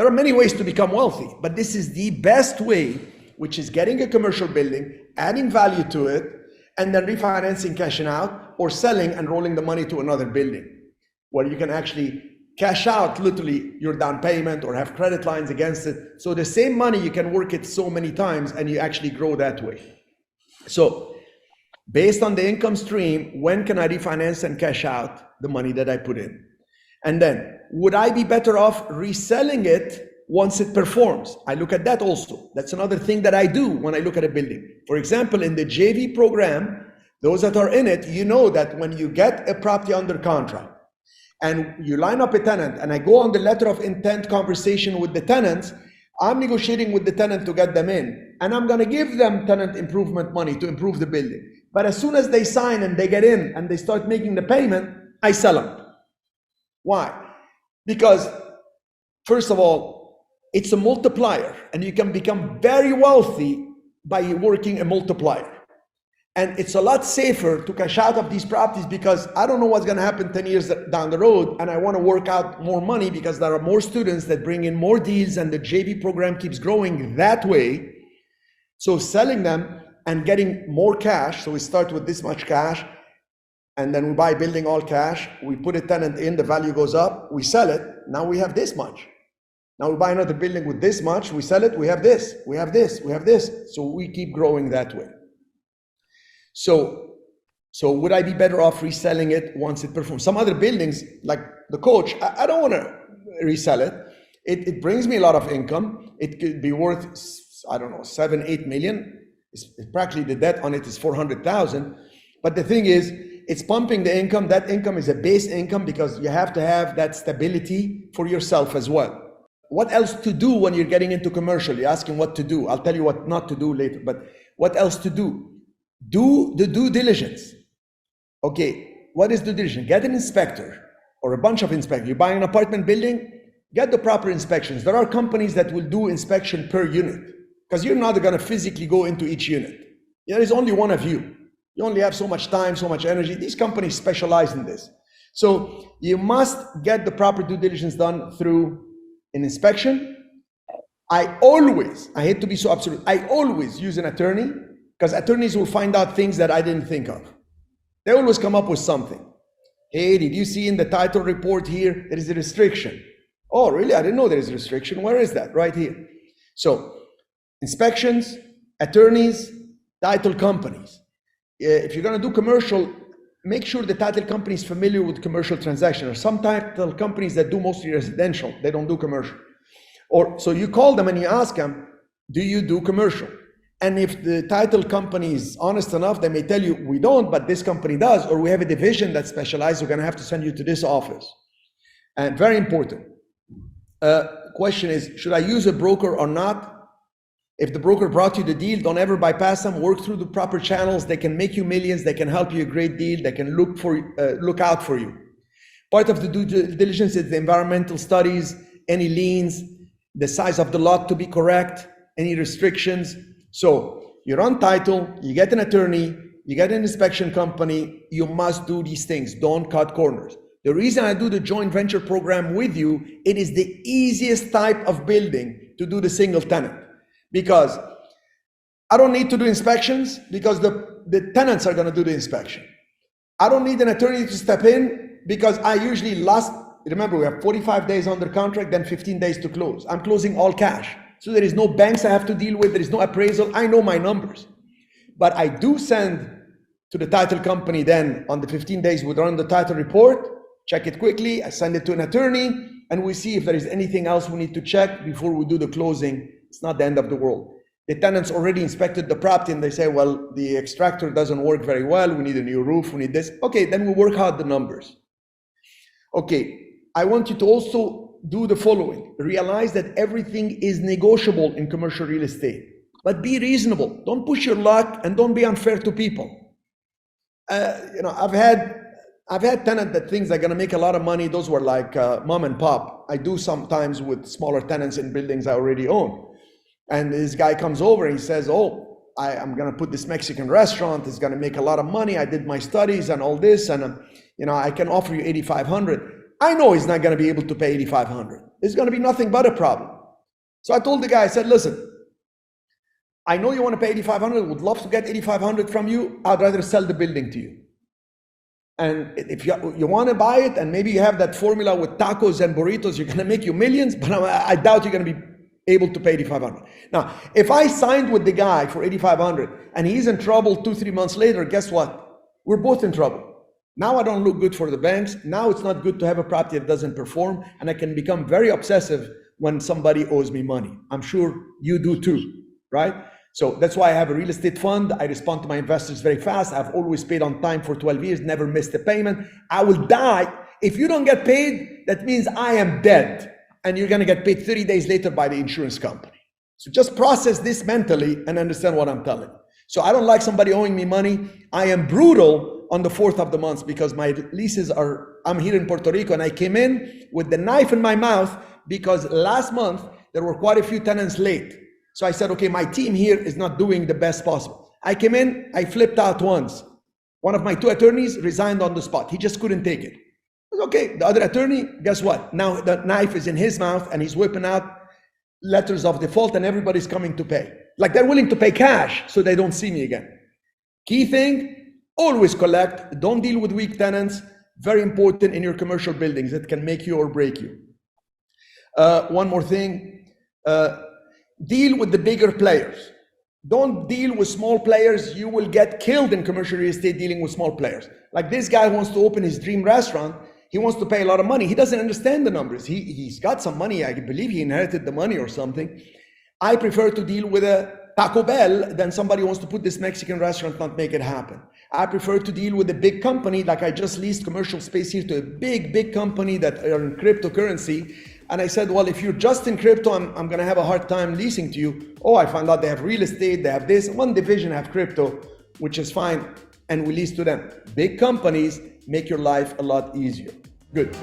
There are many ways to become wealthy, but this is the best way, which is getting a commercial building, adding value to it, and then refinancing, cashing out, or selling and rolling the money to another building, where you can actually cash out literally your down payment or have credit lines against it. So the same money, you can work it so many times and you actually grow that way. So based on the income stream, when can I refinance and cash out the money that I put in? And then, would I be better off reselling it once it performs? I look at that also. That's another thing that I do when I look at a building. For example, in the JV program, those that are in it, you know that when you get a property under contract and you line up a tenant, and I go on the letter of intent conversation with the tenants, I'm negotiating with the tenant to get them in, and I'm gonna give them tenant improvement money to improve the building. But as soon as they sign and they get in and they start making the payment, I sell them. Why? Because first of all, it's a multiplier, and you can become very wealthy by working a multiplier. And it's a lot safer to cash out of these properties because I don't know what's going to happen 10 years down the road, and I want to work out more money because there are more students that bring in more deals, and the JV program keeps growing that way. So selling them and getting more cash, so we start with this much cash, and then we buy a building all cash, we put a tenant in, the value goes up, we sell it, now we have this much. Now we buy another building with this much, we sell it, we have this, we have this, we have this. So we keep growing that way. So would I be better off reselling it once it performs? Some other buildings, like the Coach, I don't want to resell it. It brings me a lot of income. It could be worth, I don't know, 7-8 million. It's practically the debt on it is 400,000. But the thing is, it's pumping the income. That income is a base income because you have to have that stability for yourself as well. What else to do when you're getting into commercial? You're asking what to do. I'll tell you what not to do later, but what else to do? Do the due diligence. Okay, what is due diligence? Get an inspector or a bunch of inspectors. You're buying an apartment building, get the proper inspections. There are companies that will do inspection per unit because you're not going to physically go into each unit. There is only one of you. You only have so much time, so much energy. These companies specialize in this. So you must get the proper due diligence done through an inspection. I hate to be so absolute, I always use an attorney because attorneys will find out things that I didn't think of. They always come up with something. Hey, did you see in the title report here, there is a restriction? Oh, really? I didn't know there is a restriction. Where is that? Right here. So inspections, attorneys, title companies. If you're going to do commercial, make sure the title company is familiar with commercial transactions. Or some title companies that do mostly residential, they don't do commercial. Or so you call them and you ask them, do you do commercial? And if the title company is honest enough, they may tell you, we don't, but this company does, or we have a division that specializes, we're going to have to send you to this office. And very important. Question is, should I use a broker or not? If the broker brought you the deal, don't ever bypass them. Work through the proper channels. They can make you millions. They can help you a great deal. They can look out for you. Part of the due diligence is the environmental studies, any liens, the size of the lot to be correct, any restrictions. So you're on title, you get an attorney, you get an inspection company. You must do these things. Don't cut corners. The reason I do the joint venture program with you, it is the easiest type of building to do the single tenant. Because I don't need to do inspections because the tenants are going to do the inspection. I don't need an attorney to step in because I usually remember we have 45 days under contract, then 15 days to close. I'm closing all cash. So there is no banks I have to deal with. There is no appraisal. I know my numbers. But I do send to the title company then on the 15 days we run the title report, check it quickly. I send it to an attorney and we see if there is anything else we need to check before we do the closing. It's not the end of the world. The tenants already inspected the property and they say, well, the extractor doesn't work very well. We need a new roof. We need this. Okay, then we work out the numbers. Okay, I want you to also do the following. Realize that everything is negotiable in commercial real estate, but be reasonable. Don't push your luck and don't be unfair to people. I've had tenants that thinks they're gonna make a lot of money. Those were like mom and pop. I do sometimes with smaller tenants in buildings I already own. And this guy comes over and he says, oh, I'm gonna put this Mexican restaurant. It's gonna make a lot of money. I did my studies and all this, and I can offer you $8,500. I know he's not gonna be able to pay $8,500. It's gonna be nothing but a problem. So I told the guy, I said, listen, I know you want to pay 8,500, would love to get 8,500 from you. I'd rather sell the building to you. And if you want to buy it, and maybe you have that formula with tacos and burritos, you're going to make you millions, but I doubt you're going to be able to pay 8,500. Now, if I signed with the guy for 8,500 and he's in trouble 2-3 months later, guess what? We're both in trouble. Now I don't look good for the banks. Now it's not good to have a property that doesn't perform, and I can become very obsessive when somebody owes me money. I'm sure you do too, right? So that's why I have a real estate fund. I respond to my investors very fast. I've always paid on time for 12 years, never missed a payment. I will die. If you don't get paid, that means I am dead, and you're gonna get paid 30 days later by the insurance company. So just process this mentally and understand what I'm telling you. So I don't like somebody owing me money. I am brutal on the 4th of the month because my leases are, I'm here in Puerto Rico, and I came in with the knife in my mouth because last month there were quite a few tenants late. So I said, okay, my team here is not doing the best possible. I came in, I flipped out once. One of my 2 attorneys resigned on the spot. He just couldn't take it. I said, okay, the other attorney, guess what? Now the knife is in his mouth and he's whipping out letters of default, and everybody's coming to pay. Like, they're willing to pay cash so they don't see me again. Key thing, always collect. Don't deal with weak tenants. Very important in your commercial buildings. It can make you or break you. One more thing. Deal with the bigger players. Don't deal with small players. You will get killed in commercial real estate dealing with small players. Like this guy wants to open his dream restaurant. He wants to pay a lot of money. He doesn't understand the numbers. He's got some money. I believe he inherited the money or something. I prefer to deal with a Taco Bell than somebody who wants to put this Mexican restaurant, not make it happen. I prefer to deal with a big company. Like I just leased commercial space here to a big company that are in cryptocurrency. And I said, well, if you're just in crypto, I'm going to have a hard time leasing to you. Oh, I found out they have real estate, they have this. One division have crypto, which is fine. And we lease to them. Big companies make your life a lot easier. Good.